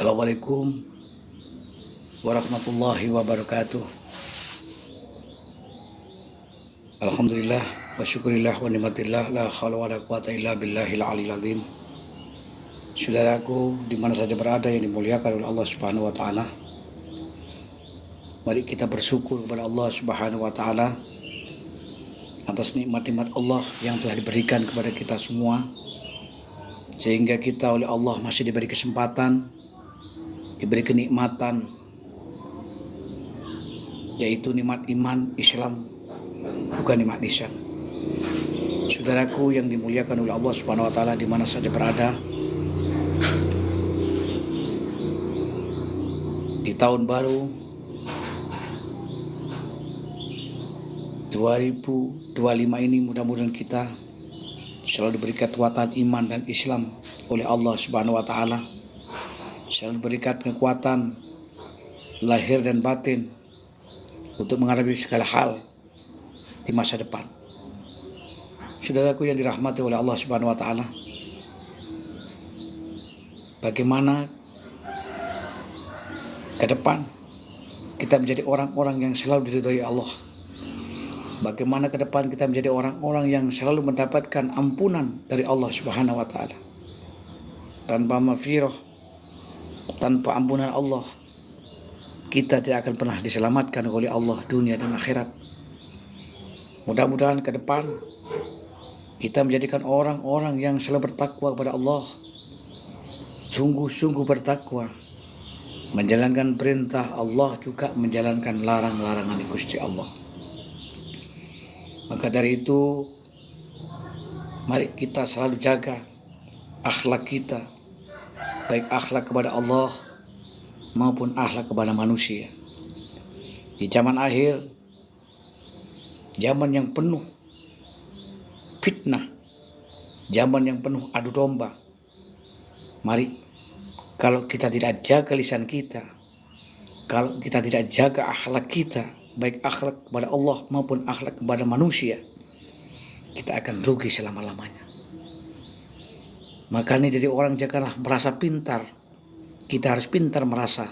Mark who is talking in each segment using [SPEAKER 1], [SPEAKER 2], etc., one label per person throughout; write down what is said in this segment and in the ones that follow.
[SPEAKER 1] Assalamualaikum warahmatullahi wabarakatuh. Alhamdulillah wa syukurillah wa nikmatillah la haula wa la quwata illa billahil aliyil azim. Saudaraku dimana saja berada yang dimuliakan oleh Allah Subhanahu wa taala, mari kita bersyukur kepada Allah Subhanahu wa taala atas nikmat-nikmat Allah yang telah diberikan kepada kita semua, sehingga kita oleh Allah masih diberi kesempatan, diberi kenikmatan, yaitu nikmat iman Islam, bukan nikmat lisan. Saudaraku yang dimuliakan oleh Allah Subhanahu wa taala di mana saja berada, di tahun baru 2025 ini mudah-mudahan kita selalu diberi kekuatan iman dan Islam oleh Allah Subhanahu wa taala, selalu diberikan kekuatan lahir dan batin untuk menghadapi segala hal di masa depan. Saudaraku yang dirahmati oleh Allah Subhanahu wa taala, bagaimana ke depan kita menjadi orang-orang yang selalu diridhoi Allah? Bagaimana ke depan kita menjadi orang-orang yang selalu mendapatkan ampunan dari Allah Subhanahu wa taala? Tanpa maghfirah, tanpa ampunan Allah, kita tidak akan pernah diselamatkan oleh Allah dunia dan akhirat. Mudah-mudahan ke depan kita menjadikan orang-orang yang selalu bertakwa kepada Allah, sungguh-sungguh bertakwa, menjalankan perintah Allah, juga menjalankan larang-larangan Gusti Allah. Maka dari itu, mari kita selalu jaga akhlak kita, baik akhlak kepada Allah maupun akhlak kepada manusia. Di zaman akhir, zaman yang penuh fitnah, zaman yang penuh adu domba, mari kalau kita tidak jaga lisan kita, kalau kita tidak jaga akhlak kita, baik akhlak kepada Allah maupun akhlak kepada manusia, kita akan rugi selama-lamanya. Makanya jadi orang janganlah merasa pintar. Kita harus pintar merasa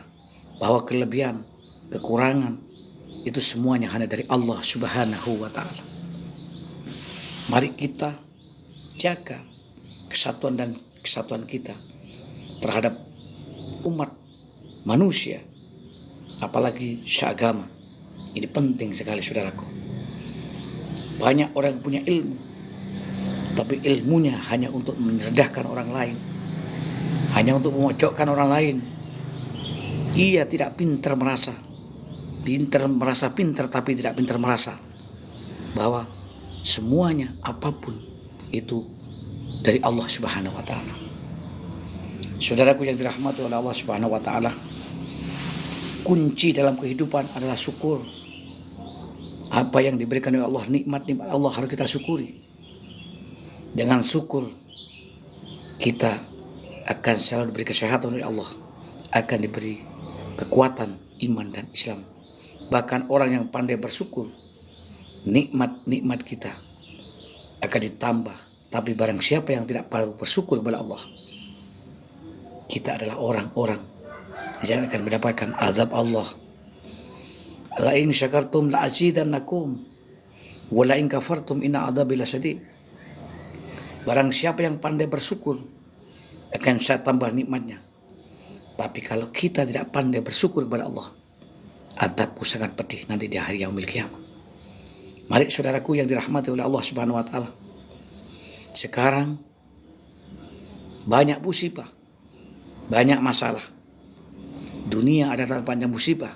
[SPEAKER 1] bahwa kelebihan, kekurangan itu semuanya hanya dari Allah Subhanahu wa taala. Mari kita jaga kesatuan dan kesatuan kita terhadap umat manusia, apalagi seagama. Ini penting sekali, saudaraku. Banyak orang yang punya ilmu, tapi ilmunya hanya untuk merendahkan orang lain, hanya untuk memojokkan orang lain. Ia tidak pintar merasa pintar, tapi tidak pintar merasa bahwa semuanya apapun itu dari Allah Subhanahu wa taala. Saudaraku yang dirahmati oleh Allah Subhanahu wa taala, kunci dalam kehidupan adalah syukur. Apa yang diberikan oleh Allah, nikmat-nikmat Allah harus kita syukuri. Dengan syukur kita akan selalu diberi kesehatan oleh Allah, akan diberi kekuatan iman dan Islam. Bahkan orang yang pandai bersyukur, nikmat-nikmat kita akan ditambah. Tapi barang siapa yang tidak pandai bersyukur kepada Allah, kita adalah orang-orang yang akan mendapatkan azab Allah. La in syakartum la azidannakum wa la in kafartum inna adzabi lasyadid. Barang siapa yang pandai bersyukur, akan saya tambah nikmatnya. Tapi kalau kita tidak pandai bersyukur kepada Allah, azabku sangat pedih nanti di hari yaumil qiyamah. Mari saudaraku yang dirahmati oleh Allah Subhanahu wa taala, sekarang banyak musibah, banyak masalah. Dunia ada tempatnya musibah,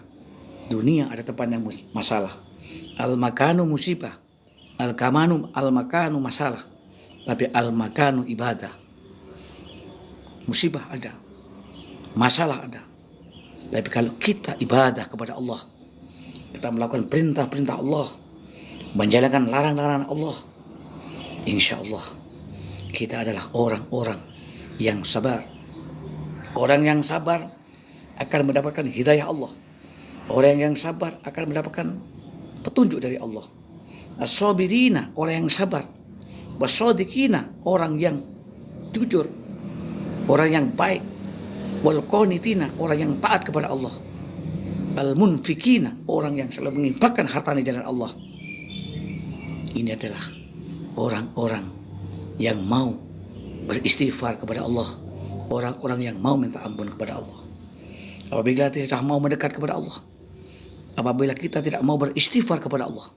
[SPEAKER 1] dunia ada tempatnya masalah. Al-makanu musibah, al-makanu masalah, tapi al-makanu ibadah. Musibah ada, masalah ada, tapi kalau kita ibadah kepada Allah, kita melakukan perintah-perintah Allah, menjalankan larang-larangan Allah, insya Allah kita adalah orang-orang yang sabar. Orang yang sabar akan mendapatkan hidayah Allah. Orang yang sabar akan mendapatkan petunjuk dari Allah. As-sabirina, orang yang sabar. Was-shadiqina, orang yang jujur, orang yang baik. Wal qanitina, orang yang taat kepada Allah. Al munfikina, orang yang selalu menginfakkan hartanya di jalan Allah. Ini adalah orang-orang yang mau beristighfar kepada Allah, orang-orang yang mau minta ampun kepada Allah. Apabila kita tidak mau mendekat kepada Allah, apabila kita tidak mau beristighfar kepada Allah,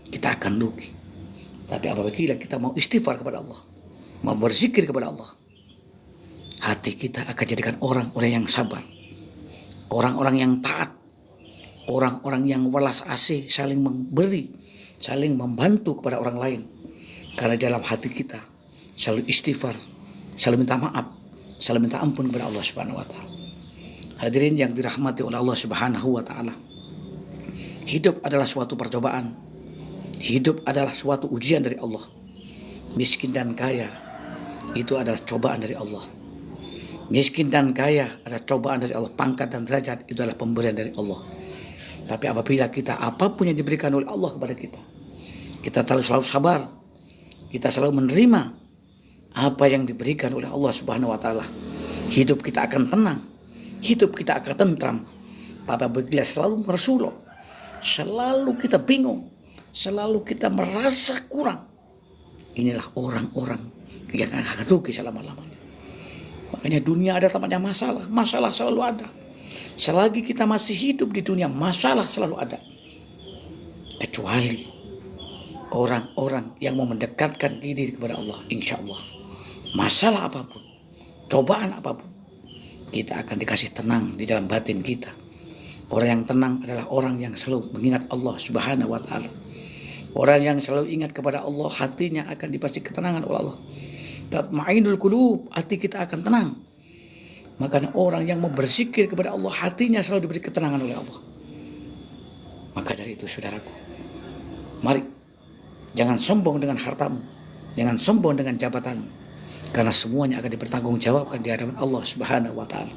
[SPEAKER 1] kita akan rugi. Tapi apabila kita mau istighfar kepada Allah, mau berzikir kepada Allah, hati kita akan jadikan orang-orang yang sabar, orang-orang yang taat, orang-orang yang welas asih, saling memberi, saling membantu kepada orang lain. Karena dalam hati kita selalu istighfar, selalu minta maaf, selalu minta ampun kepada Allah Subhanahu wa taala. Hadirin yang dirahmati oleh Allah Subhanahu wa taala. Hidup adalah suatu percobaan. Hidup adalah suatu ujian dari Allah. Miskin dan kaya itu adalah cobaan dari Allah. Miskin dan kaya adalah cobaan dari Allah. Pangkat dan derajat itu adalah pemberian dari Allah. Tapi apabila kita apapun yang diberikan oleh Allah kepada kita, kita selalu sabar, kita selalu menerima apa yang diberikan oleh Allah Subhanahu wa taala, hidup kita akan tenang, hidup kita akan tentram. Tapi apabila selalu mersuluh, selalu kita bingung, selalu kita merasa kurang, inilah orang-orang yang akan rugi selama-lamanya. Makanya dunia ada tempatnya masalah, masalah selalu ada. Selagi kita masih hidup di dunia, masalah selalu ada. Kecuali orang-orang yang mau mendekatkan diri kepada Allah, insya Allah, masalah apapun, cobaan apapun, kita akan dikasih tenang di dalam batin kita. Orang yang tenang adalah orang yang selalu mengingat Allah Subhanahu wa taala. Orang yang selalu ingat kepada Allah, hatinya akan dikasih ketenangan oleh Allah. Tatma'inul qulub, hati kita akan tenang. Makanya orang yang mau berzikir kepada Allah, hatinya selalu diberi ketenangan oleh Allah. Maka dari itu saudaraku, mari jangan sombong dengan hartamu, jangan sombong dengan jabatanmu, karena semuanya akan dipertanggungjawabkan di hadapan Allah Subhanahu wa taala.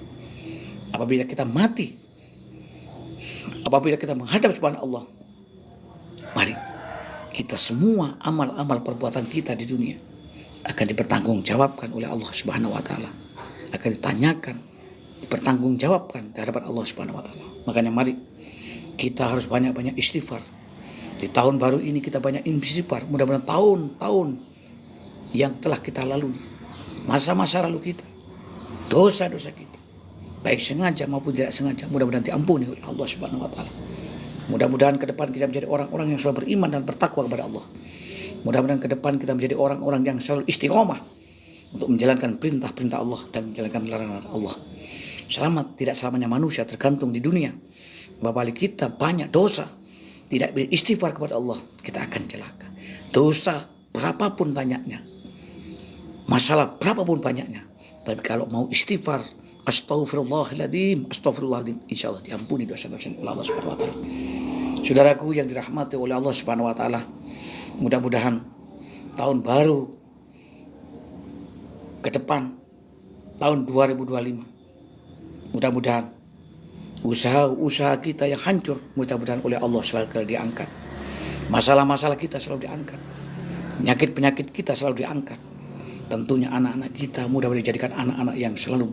[SPEAKER 1] Apabila kita mati, apabila kita menghadap subhanahu Allah, mari kita semua amal-amal perbuatan kita di dunia akan dipertanggungjawabkan oleh Allah Subhanahu wa taala, akan ditanyakan, dipertanggungjawabkan di hadapan Allah Subhanahu wa taala. Makanya mari kita harus banyak-banyak istighfar. Di tahun baru ini kita banyak istighfar. Mudah-mudahan tahun-tahun yang telah kita lalui, masa-masa lalu kita, dosa-dosa kita, baik sengaja maupun tidak sengaja, mudah-mudahan diampuni oleh Allah Subhanahu wa taala. Mudah-mudahan ke depan kita menjadi orang-orang yang selalu beriman dan bertakwa kepada Allah. Mudah-mudahan ke depan kita menjadi orang-orang yang selalu istiqomah untuk menjalankan perintah-perintah Allah dan menjalankan larangan Allah. Selamat, tidak selamanya manusia tergantung di dunia. Apabila kita banyak dosa, tidak beristighfar kepada Allah, kita akan celaka. Dosa berapapun banyaknya, masalah berapapun banyaknya, tapi kalau mau istighfar, astaghfirullahaladzim, astaghfirullahaladzim, insya Allah diampuni dosa-dosa oleh Allah Subhanahu wa taala. Saudaraku yang dirahmati oleh Allah Subhanahu wa taala, mudah-mudahan tahun baru ke depan, tahun 2025, mudah-mudahan usaha-usaha kita yang hancur, mudah-mudahan oleh Allah selalu diangkat. Masalah-masalah kita selalu diangkat, penyakit-penyakit kita selalu diangkat. Tentunya anak-anak kita mudah-mudahan dijadikan anak-anak yang selalu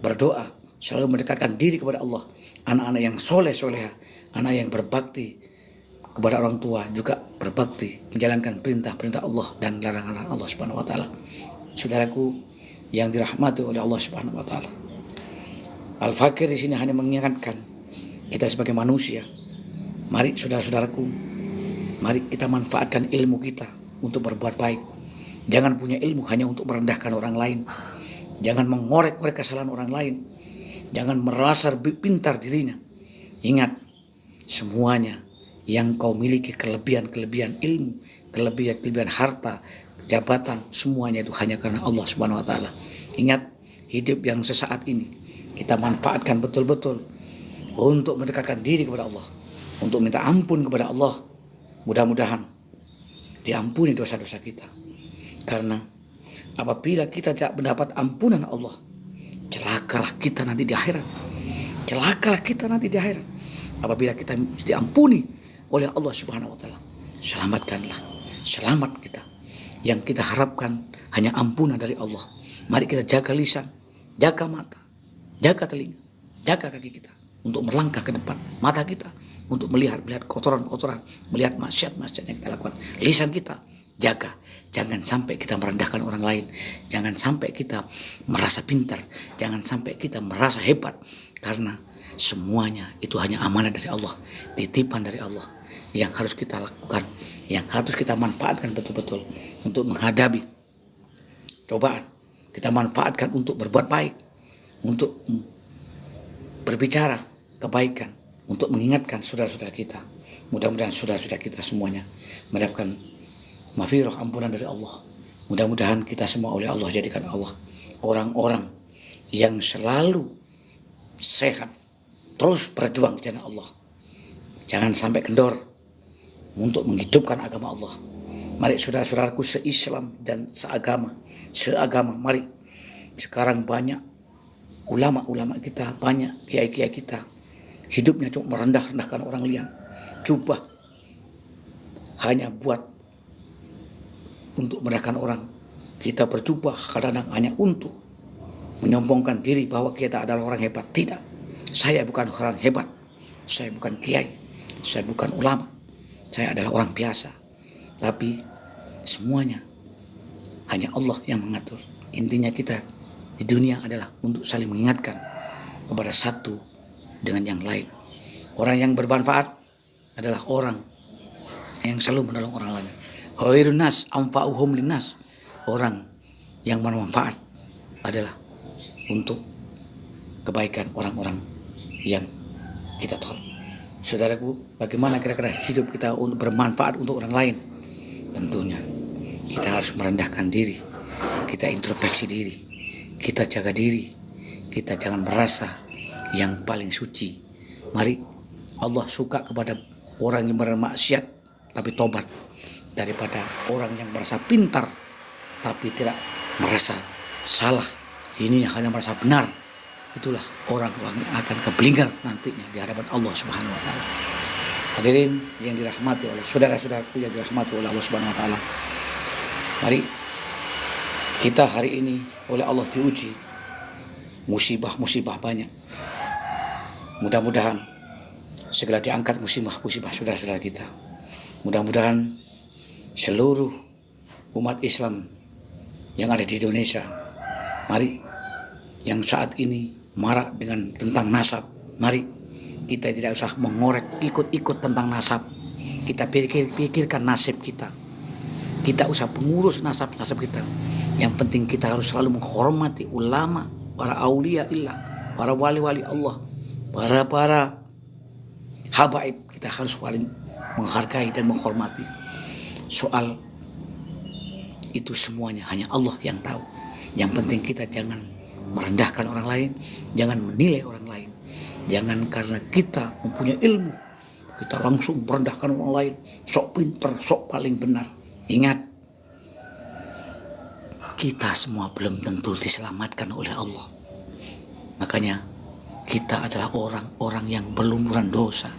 [SPEAKER 1] berdoa, selalu mendekatkan diri kepada Allah, anak-anak yang soleh-soleha, anak yang berbakti kepada orang tua, juga berbakti menjalankan perintah-perintah Allah dan larangan Allah Subhanahu wa taala. Saudaraku yang dirahmati oleh Allah Subhanahu wa taala, Al-Fakir di sini hanya mengingatkan kita sebagai manusia. Mari saudara-saudaraku, mari kita manfaatkan ilmu kita untuk berbuat baik. Jangan punya ilmu hanya untuk merendahkan orang lain. Jangan mengorek-ngorek kesalahan orang lain. Jangan merasa pintar dirinya. Ingat, semuanya yang kau miliki, kelebihan-kelebihan ilmu, kelebihan-kelebihan harta, jabatan, semuanya itu hanya karena Allah Subhanahu wa taala. Ingat, hidup yang sesaat ini kita manfaatkan betul-betul untuk mendekatkan diri kepada Allah, untuk minta ampun kepada Allah. Mudah-mudahan diampuni dosa-dosa kita. Karena apabila kita tidak mendapat ampunan Allah, celakalah kita nanti di akhirat. Celakalah kita nanti di akhirat. Apabila kita diampuni oleh Allah Subhanahu wa taala, selamatkanlah, selamat kita. Yang kita harapkan hanya ampunan dari Allah. Mari kita jaga lisan, jaga mata, Jaga telinga, jaga kaki kita untuk melangkah ke depan. Mata kita untuk melihat kotoran-kotoran, melihat maksiat-maksiat yang kita lakukan. Lisan kita jaga, jangan sampai kita merendahkan orang lain, jangan sampai kita merasa pintar, jangan sampai kita merasa hebat, karena semuanya itu hanya amanah dari Allah, titipan dari Allah yang harus kita lakukan, yang harus kita manfaatkan betul-betul untuk menghadapi cobaan. Kita manfaatkan untuk berbuat baik, untuk berbicara kebaikan, untuk mengingatkan saudara-saudara kita. Mudah-mudahan saudara-saudara kita semuanya mendapatkan maghfirah, ampunan dari Allah. Mudah-mudahan kita semua oleh Allah jadikan Allah orang-orang yang selalu sehat, terus berjuang di jalan Allah. Jangan sampai kendor untuk menghidupkan agama Allah. Mari saudara-saudaraku se-Islam dan seagama, mari. Sekarang banyak ulama-ulama kita, banyak kiai-kiai kita, hidupnya cuma merendah-rendahkan orang lain. Coba hanya buat untuk merendahkan orang. Kita berjubah kadang-kadang hanya untuk menyombongkan diri bahwa kita adalah orang hebat. Tidak, saya bukan orang hebat, saya bukan kiai, saya bukan ulama, saya adalah orang biasa. Tapi semuanya hanya Allah yang mengatur. Intinya kita di dunia adalah untuk saling mengingatkan kepada satu dengan yang lain. Orang yang bermanfaat adalah orang yang selalu menolong orang lain. Khairun nas anfa'uhum linnas. Orang yang bermanfaat adalah untuk kebaikan orang-orang yang kita tolong. Saudaraku, bagaimana kira-kira hidup kita untuk bermanfaat untuk orang lain? Tentunya kita harus merendahkan diri, kita introspeksi diri, kita jaga diri, kita jangan merasa yang paling suci. Mari, Allah suka kepada orang yang bermaksiat tapi tobat, daripada orang yang merasa pintar tapi tidak merasa salah, ini hanya merasa benar. Itulah orang-orang yang akan keblinger nantinya di hadapan Allah Subhanahu wa taala. Hadirin yang dirahmati oleh saudara-saudaraku yang dirahmati oleh Allah Subhanahu wa taala. Mari kita hari ini oleh Allah diuji musibah-musibah banyak. Mudah-mudahan segera diangkat musibah-musibah saudara-saudara kita. Mudah-mudahan seluruh umat Islam yang ada di Indonesia, mari, yang saat ini marak dengan tentang nasab, mari kita tidak usah mengorek ikut-ikut tentang nasab. Kita pikirkan nasib kita. Kita usah pengurus nasab-nasab kita. Yang penting kita harus selalu menghormati ulama, para aulia illah, para wali-wali Allah, para habaib. Kita harus saling menghargai dan menghormati. Soal itu semuanya hanya Allah yang tahu. Yang penting kita jangan merendahkan orang lain, jangan menilai orang lain. Jangan karena kita mempunyai ilmu, kita langsung merendahkan orang lain, sok pintar, sok paling benar. Ingat, kita semua belum tentu diselamatkan oleh Allah. Makanya kita adalah orang-orang yang berlumuran dosa.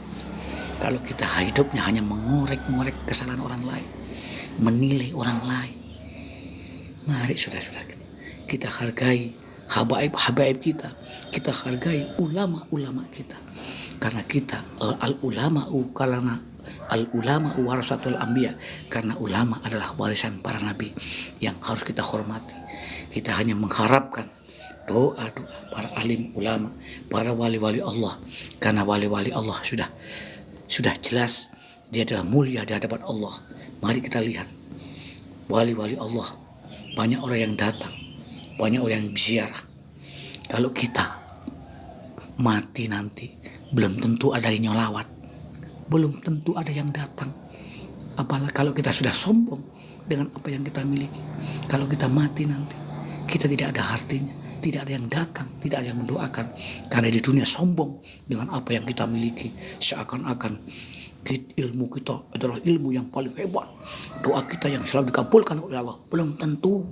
[SPEAKER 1] Kalau kita hidupnya hanya mengorek-ngorek kesalahan orang lain, menilai orang lain, mari saudara-saudara kita hargai habaib kita, kita hargai ulama-ulama kita, karena kita al-ulama'u warasatul anbiya, karena ulama adalah warisan para nabi yang harus kita hormati. Kita hanya mengharapkan doa-doa para alim ulama, para wali-wali Allah, karena wali-wali Allah sudah jelas dia adalah mulia di hadapan Allah. Mari kita lihat wali-wali Allah, banyak orang yang datang, banyak orang yang ziarah. Kalau kita mati nanti, belum tentu ada yang nyolawat, belum tentu ada yang datang. Apalagi kalau kita sudah sombong dengan apa yang kita miliki. Kalau kita mati nanti, kita tidak ada artinya, tidak ada yang datang, tidak ada yang mendoakan. Karena di dunia sombong dengan apa yang kita miliki, seakan-akan ilmu kita adalah ilmu yang paling hebat, doa kita yang selalu dikabulkan oleh Allah. Belum tentu.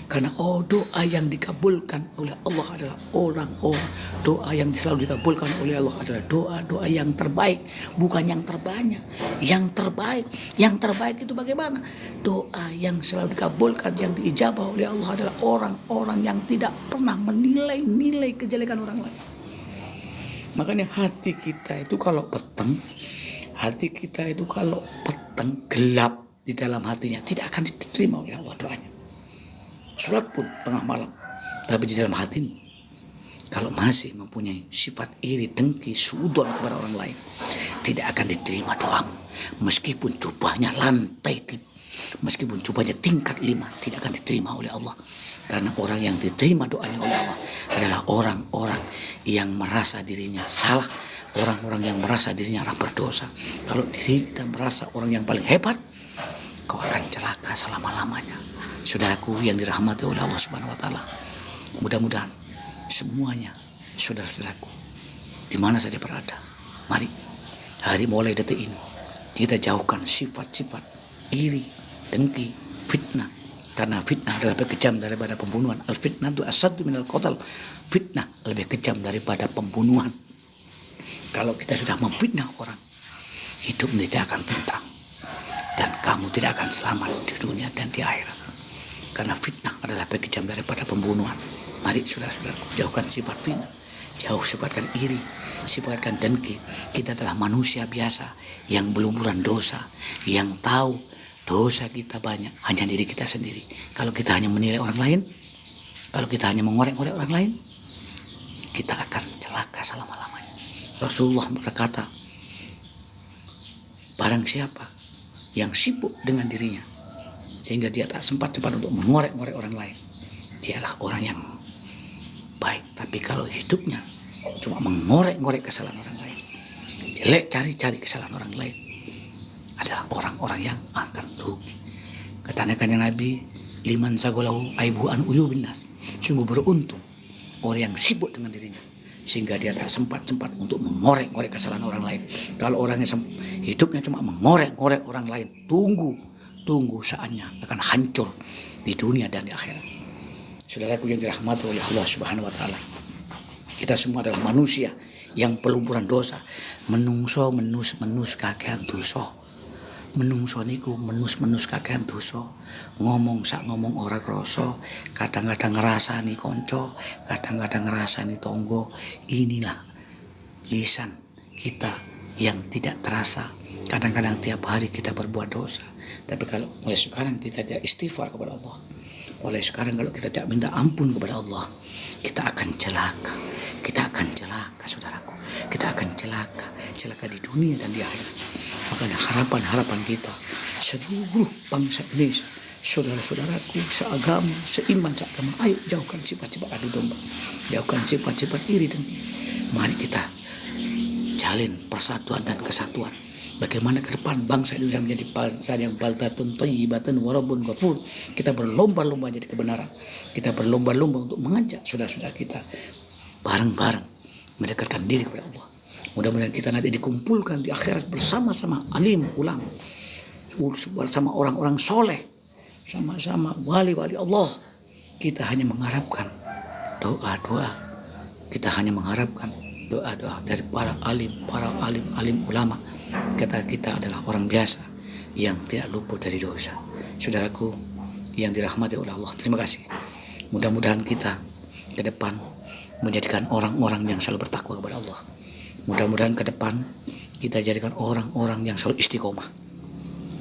[SPEAKER 1] Karena doa yang dikabulkan oleh Allah adalah orang-orang, doa yang selalu dikabulkan oleh Allah adalah doa-doa yang terbaik, bukan yang terbanyak, yang terbaik. Yang terbaik itu bagaimana? Doa yang selalu dikabulkan, yang diijabah oleh Allah adalah orang-orang yang tidak pernah menilai kejelekan orang lain. Makanya hati kita itu kalau peteng, gelap di dalam hatinya, tidak akan diterima oleh Allah doanya. Sholat pun tengah malam, tapi di dalam hatimu kalau masih mempunyai sifat iri, dengki, suudon kepada orang lain, tidak akan diterima doamu. Meskipun jubahnya meskipun jubahnya tingkat 5, tidak akan diterima oleh Allah. Karena orang yang diterima doanya oleh Allah adalah orang-orang yang merasa dirinya salah, orang-orang yang merasa dirinya berdosa. Kalau diri kita merasa orang yang paling hebat, kau akan celaka selama-lamanya. Saudaraku yang dirahmati oleh Allah Subhanahu wa taala. Mudah-mudahan semuanya saudara-saudaraku di mana saja berada, mari hari mulai detik ini kita jauhkan sifat-sifat iri, dengki, fitnah. Karena fitnah adalah lebih kejam daripada pembunuhan. Al-fitnah itu asaddu minal qatal. Fitnah lebih kejam daripada pembunuhan. Kalau kita sudah memfitnah orang, hidup tidak akan tentram dan kamu tidak akan selamat di dunia dan di akhirat. Karena fitnah adalah lebih kejam daripada pembunuhan. Mari saudara-saudaraku, jauhkan sifat fitnah, sifatkan iri, sifatkan dengki. Kita adalah manusia biasa yang berlumuran dosa, yang tahu dosa kita banyak hanya diri kita sendiri. Kalau kita hanya menilai orang lain, kalau kita hanya mengorek-ngorek orang lain, kita akan celaka selama-lamanya. Rasulullah berkata, barang siapa yang sibuk dengan dirinya sehingga dia tak sempat untuk mengorek-ngorek orang lain, dialah orang yang baik. Tapi kalau hidupnya cuma mengorek-ngorek kesalahan orang lain, jelek cari-cari kesalahan orang lain, adalah orang-orang yang akan rugi. Katanya Nabi, liman sagolahu aibu an uyubin nas. Sungguh beruntung orang yang sibuk dengan dirinya sehingga dia tak sempat untuk mengorek-ngorek kesalahan orang lain. Kalau orangnya hidupnya cuma mengorek-ngorek orang lain, tunggu saatnya akan hancur di dunia dan di akhirat. Saudaraku yang dirahmati oleh Allah Subhanahu wa taala, kita semua adalah manusia yang pelumpuran dosa. Menungso menus kakean dosa. Menungso niku menus kakean dosa. Ngomong ora krasa, kadang-kadang ngrasani kanca, kadang-kadang ngrasani tangga. Inilah lisan kita yang tidak terasa. Kadang-kadang tiap hari kita berbuat dosa. Tapi kalau mulai sekarang kita tidak istighfar kepada Allah, mulai sekarang kalau kita tidak minta ampun kepada Allah, kita akan celaka. Saudaraku, kita akan celaka di dunia dan di akhirat. Makanya harapan kita seluruh bangsa Indonesia, saudara-saudaraku seagama, seiman, ayo jauhkan sifat-sifat adu domba, jauhkan sifat-sifat iri, dan mari kita jalin persatuan dan kesatuan. Bagaimana ke depan bangsa Indonesia menjadi bangsa yang baldatun thayyibatun wa rabbun ghafur. Kita berlomba-lomba jadi kebenaran. Kita berlomba-lomba untuk mengajak saudara-saudara kita bareng-bareng mendekatkan diri kepada Allah. Mudah-mudahan kita nanti dikumpulkan di akhirat bersama-sama alim ulama, bersama orang-orang soleh, sama-sama wali-wali Allah. Kita hanya mengharapkan doa-doa. Kita hanya mengharapkan doa-doa dari para alim ulama. Kita adalah orang biasa yang tidak luput dari dosa. Saudaraku yang dirahmati oleh Allah, terima kasih. Mudah-mudahan kita ke depan menjadikan orang-orang yang selalu bertakwa kepada Allah. Mudah-mudahan ke depan kita jadikan orang-orang yang selalu istiqomah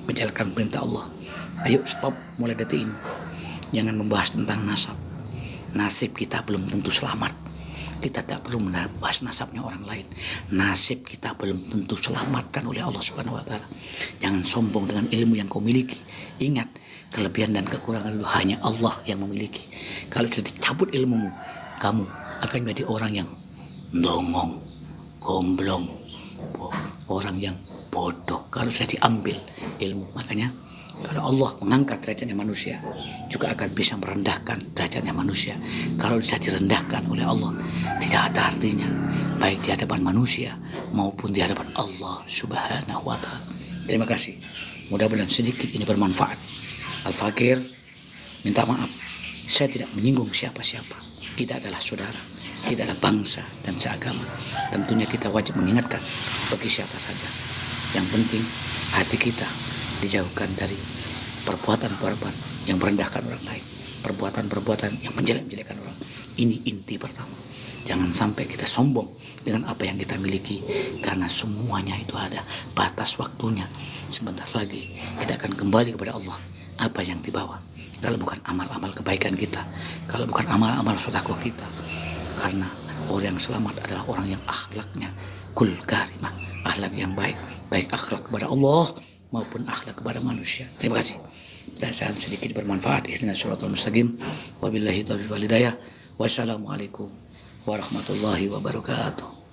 [SPEAKER 1] menjalankan perintah Allah. Ayo stop mulai detik ini. Jangan membahas tentang nasab. Nasib kita belum tentu selamat. Kita tak perlu membahas nasabnya orang lain. Nasib kita belum tentu selamatkan oleh Allah Subhanahu wa taala. Jangan sombong dengan ilmu yang kau miliki. Ingat, kelebihan dan kekurangan itu hanya Allah yang memiliki. Kalau sudah dicabut ilmumu, kamu akan menjadi orang yang dongong, gomblong, orang yang bodoh kalau sudah diambil ilmu. Makanya kalau Allah mengangkat derajatnya manusia, juga akan bisa merendahkan derajatnya manusia. Kalau bisa direndahkan oleh Allah, tidak ada artinya, baik di hadapan manusia maupun di hadapan Allah Subhanahu wa ta'ala. Terima kasih. Mudah-mudahan sedikit ini bermanfaat. Al-Fakir minta maaf saya tidak menyinggung siapa-siapa. Kita adalah saudara, kita adalah bangsa dan seagama. Tentunya kita wajib mengingatkan bagi siapa saja. Yang penting hati kita dijauhkan dari perbuatan-perbuatan yang merendahkan orang lain, perbuatan-perbuatan yang menjelek-jelekan orang. Ini inti pertama. Jangan sampai kita sombong dengan apa yang kita miliki, karena semuanya itu ada batas waktunya. Sebentar lagi kita akan kembali kepada Allah. Apa yang dibawa, kalau bukan amal-amal kebaikan kita, kalau bukan amal-amal sedekah kita. Karena orang yang selamat adalah orang yang akhlaknya kul karimah, akhlak yang baik, baik akhlak kepada Allah maupun akhlak kepada manusia. Terima kasih. Mudah-mudahan sedikit bermanfaat. Ihdinas shiratal mustaqim. Wabillahi taufiq wal hidayah. Wassalamualaikum warahmatullahi wabarakatuh.